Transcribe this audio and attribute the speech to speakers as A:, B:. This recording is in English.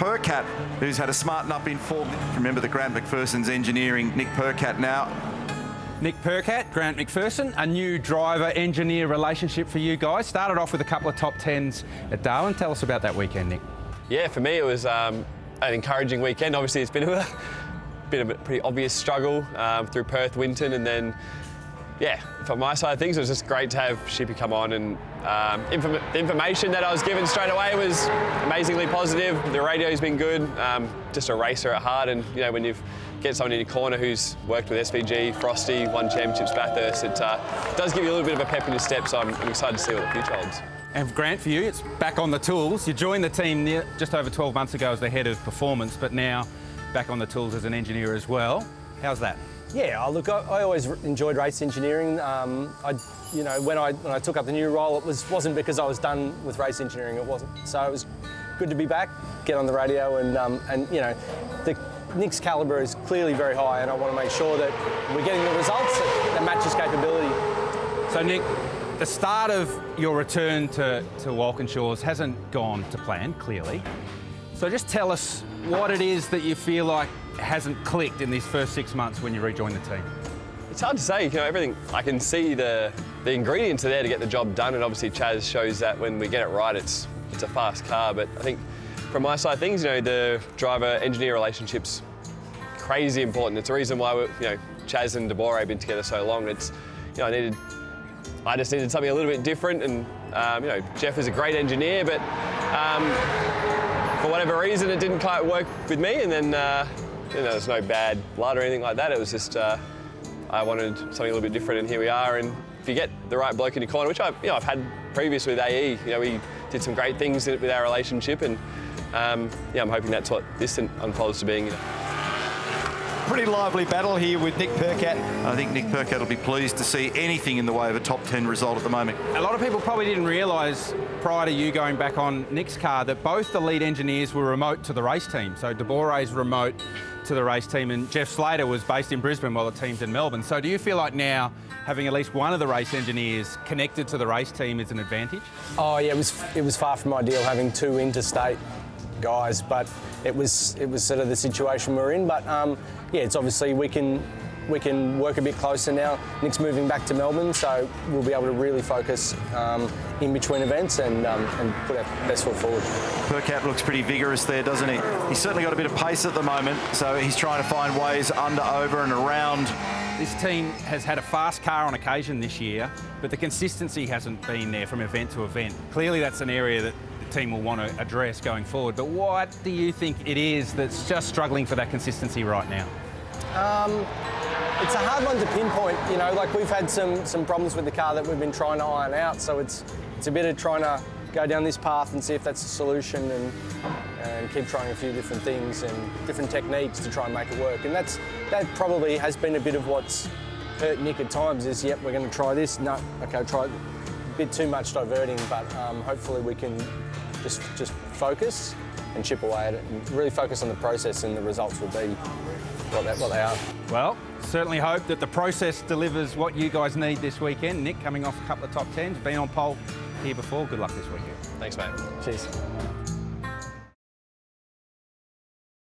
A: Percat, who's had a smarten up in form. Remember the Grant McPherson's engineering, Nick Percat now.
B: Nick Percat, Grant McPherson, a new driver-engineer relationship for you guys. Started off with a couple of top 10s at Darwin. Tell us about that weekend, Nick.
C: Yeah, for me it was an encouraging weekend. Obviously it's been a pretty obvious struggle through Perth, Winton, and then, yeah, from my side of things, it was just great to have Shippy come on, and the information that I was given straight away was amazingly positive. The radio's been good, just a racer at heart, and you know, when you get someone in your corner who's worked with SVG, Frosty, won championships, Bathurst, it does give you a little bit of a pep in your step, so I'm excited to see what the future holds.
B: And Grant, for you, it's back on the tools. You joined the team just over 12 months ago as the head of performance, but now back on the tools as an engineer as well. How's that?
D: Yeah, look, I always enjoyed race engineering. You know, when I took up the new role, it wasn't because I was done with race engineering. It wasn't. So it was good to be back, get on the radio, and you know, Nick's calibre is clearly very high, and I want to make sure that we're getting the results that match his capability.
B: So Nick, the start of your return to Walkinshaws hasn't gone to plan, clearly. So just tell us what it is that you feel like hasn't clicked in these first 6 months when you rejoined the team.
C: It's hard to say, you know, everything. I can see the ingredients are there to get the job done, and obviously Chaz shows that when we get it right, it's a fast car. But I think from my side of things, you know, the driver-engineer relationship's crazy important. It's the reason why you know, Chaz and Deborah have been together so long. It's, you know, I just needed something a little bit different, and you know, Jeff is a great engineer, but for whatever reason, it didn't quite work with me, and then you know, there's no bad blood or anything like that. It was just I wanted something a little bit different, and here we are. And if you get the right bloke in your corner, which I've had previous with AE, you know, we did some great things with our relationship, and yeah, I'm hoping that's what this unfolds to being.
A: Pretty lively battle here with Nick Percat. I think Nick Percat will be pleased to see anything in the way of a top 10 result at the moment.
B: A lot of people probably didn't realise prior to you going back on Nick's car that both the lead engineers were remote to the race team. So Deborah's remote to the race team, and Jeff Slater was based in Brisbane while the team's in Melbourne. So do you feel like now having at least one of the race engineers connected to the race team is an advantage? Oh
D: yeah, it was far from ideal having two interstate guys, but it was sort of the situation we're in. But yeah, it's obviously we can work a bit closer now. Nick's moving back to Melbourne, so we'll be able to really focus in between events and put our best foot forward.
A: Percat looks pretty vigorous there, doesn't he? He's certainly got a bit of pace at the moment, so he's trying to find ways under, over and around.
B: This team has had a fast car on occasion this year, but the consistency hasn't been there from event to event. Clearly that's an area that the team will want to address going forward, but what do you think it is that's just struggling for that consistency right now?
D: It's a hard one to pinpoint, you know, like we've had some problems with the car that we've been trying to iron out, so it's a bit of trying to go down this path and see if that's a solution, and keep trying a few different things and different techniques to try and make it work. And that probably has been a bit of what's hurt Nick at times is, yep, we're going to try this, no, okay, try a bit too much diverting, but hopefully we can just focus and chip away at it and really focus on the process, and the results will be what they are.
B: Well, certainly hope that the process delivers what you guys need this weekend. Nick, coming off a couple of top 10s, been on pole here before. Good luck this weekend.
C: Thanks, mate.
D: Cheers.